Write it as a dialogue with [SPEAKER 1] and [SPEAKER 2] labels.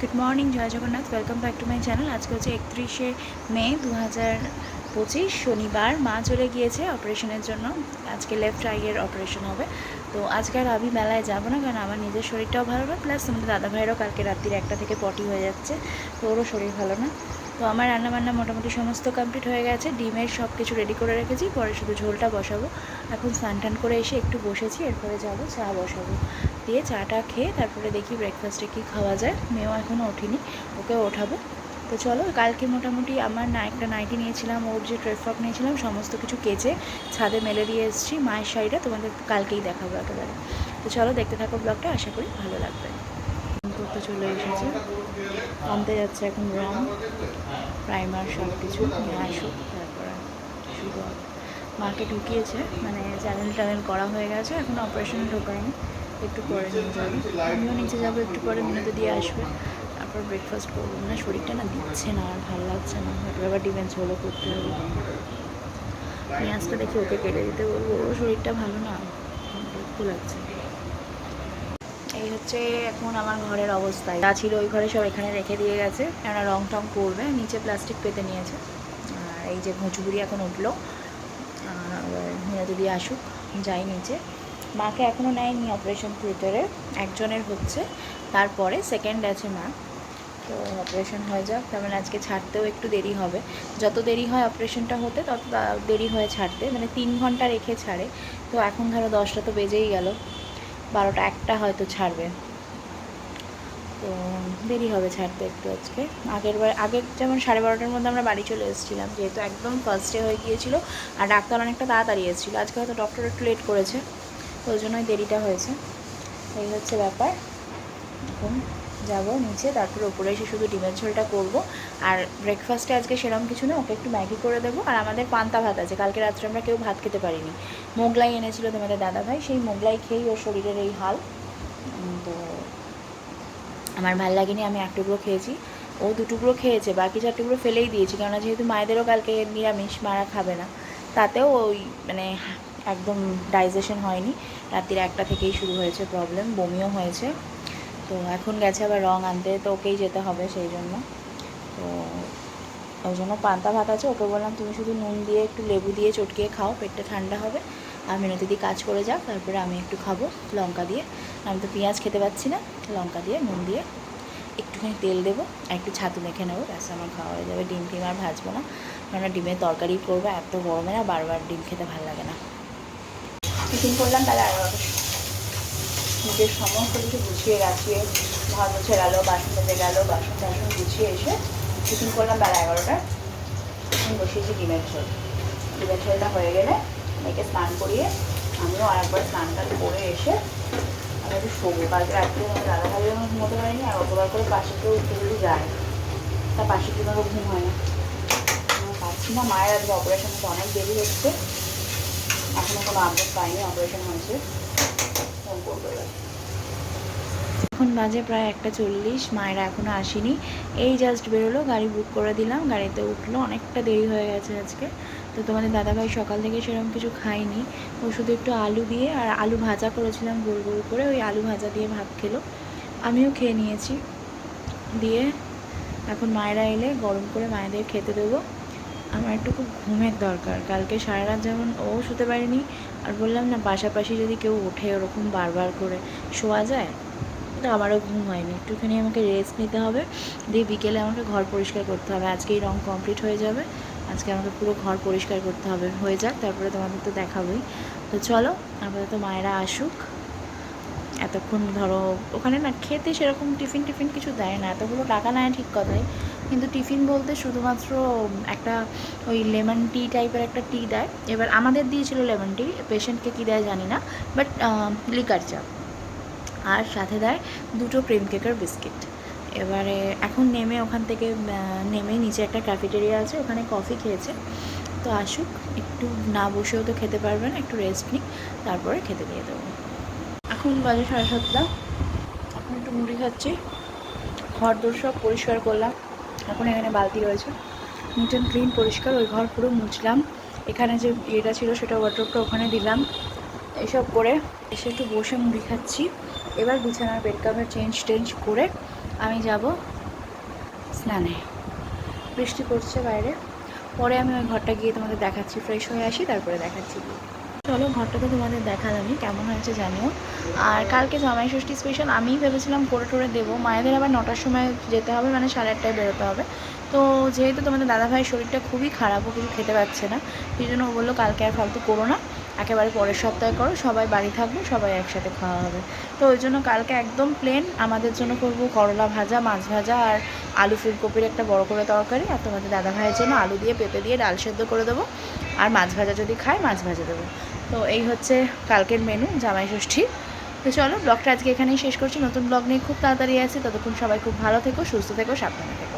[SPEAKER 1] Good morning, জয় Jagannath. Welcome back to my channel. আজকে হচ্ছে 31শে মে 2025 শনিবার। মা চলে গিয়েছে অপারেশনের জন্য। আজকে লেফট আইয়ের অপারেশন হবে। তো আজকে আর আমি মেলায় যাবো না, কারণ আমার নিজের শরীরটাও ভালো না, প্লাস আমাদের দাদা ভাইয়েরও কালকে রাত্রির 1টা থেকে পটি হয়ে যাচ্ছে, তো ওরও শরীর ভালো না। তো আমার রান্নাবান্না মোটামুটি সমস্ত কমপ্লিট হয়ে গেছে। ডিমের সব কিছু রেডি করে রেখেছি, পরে শুধু ঝোলটা বসাবো। এখন স্নান টান করে এসে একটু বসেছি, এরপরে যাবো চা বসাবো। দিয়ে চাটা খেয়ে তারপরে দেখি ব্রেকফাস্টে কী খাওয়া যায়। মেয়েও এখনও ওঠেনি, ওকেও ওঠাবো। তো চলো, কালকে মোটামুটি আমার একটা নাইটি নিয়েছিলাম, ওর যে ট্রে ফ্রক নিয়েছিলাম, সমস্ত কিছু কেচে ছাদে মেলে দিয়ে এসেছি। মায়ের শাড়িটা তোমাদের কালকেই দেখাবো একেবারে। তো চলো, দেখতে থাকো ব্লগটা, আশা করি ভালো লাগবে। করতে চলে এসেছে, আনতে যাচ্ছে এখন রং, প্রাইমার সব কিছু নিয়ে আসুক, তারপরে শুরু হবে। মাকে ঢুকিয়েছে, মানে চ্যানেল ট্যানেল করা হয়ে গেছে, এখন অপারেশনে ঢোকায়নি, একটু পরে নিয়ে যাবে। আমিও নিচে যাবো, একটু পরে মিনিতে দিয়ে আসবে, তারপর ব্রেকফাস্ট করবো। না শরীরটা না দিচ্ছে না, আর ভালো লাগছে না, হয়তো আবার ডিমের ঝোলও করতে হবে। পেঁয়াজটা দেখি ওকে কেটে দিতে বলবো, ওর শরীরটা ভালো না, দুঃখ লাগছে। এই হচ্ছে এখন আমার ঘরের অবস্থা। যা ছিল ওই ঘরে সব এখানে রেখে দিয়ে গেছে, কেননা রং টং করবে, নিচে প্লাস্টিক পেতে নিয়েছে। আর এই যে ঘুঁচুগুড়ি এখন উঠলো, মিনাতে দিয়ে আসুক, যাই নিচে। মাকে এখনও নেয়নি অপারেশন থিয়েটারে, একজনের হচ্ছে, তারপরে সেকেন্ড আছে মা। তো অপারেশন হয়ে যাক, তার মানে আজকে ছাড়তেও একটু দেরি হবে। যত দেরি হয় অপারেশনটা হতে, তত দেরি হয় ছাড়তে, মানে 3 ঘন্টা রেখে ছাড়ে। তো এখন ধরো 10টা তো বেজেই গেল, 12টা 1টা হয়তো ছাড়বে, তো দেরি হবে ছাড়তে একটু আজকে। আগের যেমন 12:30টার মধ্যে আমরা বাড়ি চলে এসেছিলাম, যেহেতু একদম ফার্স্টে হয়ে গিয়েছিল, আর ডাক্তার অনেকটা তাড়াতাড়ি এসেছিলো। আজকে হয়তো ডক্টর একটু লেট করেছে, তো ওই জন্যই দেরিটা হয়েছে। এই হচ্ছে ব্যাপার। এখন যাবো নিচে, তারপরে উপরে এসে শুধু ডিমের ঝোলটা করবো। আর ব্রেকফাস্টে আজকে সেরকম কিছু না, ওকে একটু ম্যাগি করে দেবো। আর আমাদের পান্তা ভাত আছে, কালকে রাত্রে আমরা কেউ ভাত খেতে পারিনি। মোগলাই এনেছিল তোমাদের দাদাভাই, সেই মোগলাই খেয়েই ওর শরীরের এই হাল। তো আমার ভাল লাগেনি, আমি 1 টুকরো খেয়েছি, ও 2 টুকরো খেয়েছে, বাকি 4 টুকরো ফেলেই দিয়েছি, কেননা যেহেতু মায়েদেরও কালকে নিরামিষ, মারা খাবে না। তাতেও ওই মানে একদম ডাইজেশন হয়নি, রাত্রির 1টা থেকেই শুরু হয়েছে প্রবলেম, বমিও হয়েছে। তো এখন গেছে আবার রং আনতে, তো ওকেই যেতে হবে সেই জন্য। তো ওই জন্য পান্তা ভাত আছে, ওকে বললাম তুমি শুধু নুন দিয়ে একটু লেবু দিয়ে চটকিয়ে খাও, পেটটা ঠান্ডা হবে। আর মিনতি দিয়ে কাজ করে যাক, তারপরে আমি একটু খাবো লঙ্কা দিয়ে। আমি তো পেঁয়াজ খেতে পাচ্ছি না, লঙ্কা দিয়ে নুন দিয়ে একটুখানি তেল দেবো, আর একটু ছাতু মেখে নেবো, ব্যাস আমার খাওয়া হয়ে যাবে। ডিম টিম আর ভাজবো না, কেননা ডিমের তরকারি করবো, এত গরমে না বারবার ডিম খেতে ভালো লাগে না। টিফিন করলাম তাহলে 11টা, নিজের সমস্ত কিছু গুছিয়ে রাখিয়ে, ঘর মুছে গেল, বাসন মেজে গেল, বাসন টাসন গুছিয়ে এসে টিফিন করলাম বেলা 11টা। এখন বসিয়েছি ডিমের ঝোল। ডিমের ঝোলটা হয়ে গেলে মেয়েকে স্নান করিয়ে আমিও আরেকবার স্নান টান করে এসে আমি একটু শোবো। কালকে রাত্রে আমার দাদাভাইও ঘুমোতে পারিনি, আর অতবার করে পাশে কেউ উঠতে যদি যায়, তা পাশে কিভাবে ঘুম হয় না, পাচ্ছি না। মায়ের আজকে অপারেশন হতে অনেক দেরি হচ্ছে, এখনও কোনো আপডেট পাইনি অপারেশন হয়েছে, ফোন করবে। এখন বাজে প্রায় 1:40, মায়েরা এখনও আসেনি, এই জাস্ট বেরোলো, গাড়ি বুক করে দিলাম, গাড়িতে উঠলো, অনেকটা দেরি হয়ে গেছে আজকে। তো তোমাদের দাদাভাই সকাল থেকে সেরকম কিছু খায়নি, ও শুধু একটু আলু দিয়ে আর আলু ভাজা করেছিলাম গোল গোল করে, ওই আলু ভাজা দিয়ে ভাত খেলো, আমিও খেয়ে নিয়েছি। দিয়ে এখন মায়েরা এলে গরম করে মায়েদের খেতে দেবো। আমার একটু খুব ঘুমের দরকার, কালকে সারা রাত যেমন ও শুতে পারেনি, আর বললাম না পাশাপাশি যদি কেউ ওঠে ওরকম বারবার করে শোয়া যায়, তো আমারও ঘুম হয়নি, একটুখানি আমাকে রেস্ট নিতে হবে। দিয়ে বিকেলে আমাকে ঘর পরিষ্কার করতে হবে, আজকেই রং কমপ্লিট হয়ে যাবে, আজকে আমাকে পুরো ঘর পরিষ্কার করতে হবে, হয়ে যাক তারপরে তোমাদের তো দেখাবোই। তো চলো, আপাতত মায়েরা আসুক। এতক্ষণ ধরো ওখানে না খেতে সেরকম টিফিন টিফিন কিছু দেয় না, এতগুলো টাকা নেয় ঠিক কথাই, কিন্তু টিফিন বলতে শুধুমাত্র একটা ওই লেমন টি টাইপের একটা টি দেয়। এবার আমাদের দিয়েছিল লেমন টি, পেশেন্টকে কী দেয় জানি না, বাট লিকার চা, আর সাথে দেয় 2টো ক্রিম কেকের বিস্কিট। এবারে এখন নেমে ওখান থেকে নেমে নিচে একটা ক্যাফেটেরিয়া আছে, ওখানে কফি খেয়েছে, তো আসুক, একটু না বসেও তো খেতে পারবে না, একটু রেস্ট নিক, তারপরে খেতে দিয়ে দেবো। এখন বাজে 7:30, এখন একটু মুড়ি খাচ্ছি। ঘর দোর সব পরিষ্কার করলাম, এখন এখানে বালতি রয়েছে, নিট অ্যান্ড ক্লিন পরিষ্কার, ওই ঘর পুরো মুছলাম, এখানে যে ইয়েটা ছিল সেটা ওয়ার্ড্রোবটা ওখানে দিলাম, এসব করে এসে একটু বসে মুড়ি খাচ্ছি। এবার বিছানার বেড কাভার চেঞ্জ করে আমি যাব স্নানে। বৃষ্টি পড়ছে বাইরে, পরে আমি ওই ঘরটা গিয়ে তোমাদের দেখাচ্ছি, ফ্রেশ হয়ে আসি তারপরে দেখাচ্ছি। চলো ঘরটা তো তোমাদের দেখালামই, কেমন হয়েছে জানিও। আর কালকে জামাই ষষ্ঠী স্পেশাল আমিই ভেবেছিলাম করে টোরে দেবো, মায়েদের আবার 9টার সময় যেতে হবে, মানে 8:30টায় বেরোতে হবে। তো যেহেতু তোমাদের দাদাভাইয়ের শরীরটা খুবই খারাপ, ও কিছু খেতে পাচ্ছে না, সেই জন্য ও বললো কালকে আর ফালতু করো না, একেবারে পরের সপ্তাহে করো, সবাই বাড়ি থাকবো, সবাই একসাথে খাওয়া হবে। তো ওই জন্য কালকে একদম প্লেন আমাদের জন্য করবো করলা ভাজা, মাছ ভাজা আর আলু ফুলকপির একটা বড় করে তরকারি, আর তোমাদের দাদাভাইয়ের জন্য আলু দিয়ে পেঁপে দিয়ে ডাল সেদ্ধ করে দেবো, আর মাছ ভাজা যদি খায় মাছ ভাজা দেবো। তো এই হচ্ছে কালকের মেনু জামাই ষষ্ঠী। তো চলো ব্লগটা আজকে এখানেই শেষ করছি, নতুন ব্লগ নিয়ে খুব তাড়াতাড়ি আসছি, ততক্ষণ সবাই খুব ভালো থেকো, সুস্থ থেকো, সাবধানে থেকো।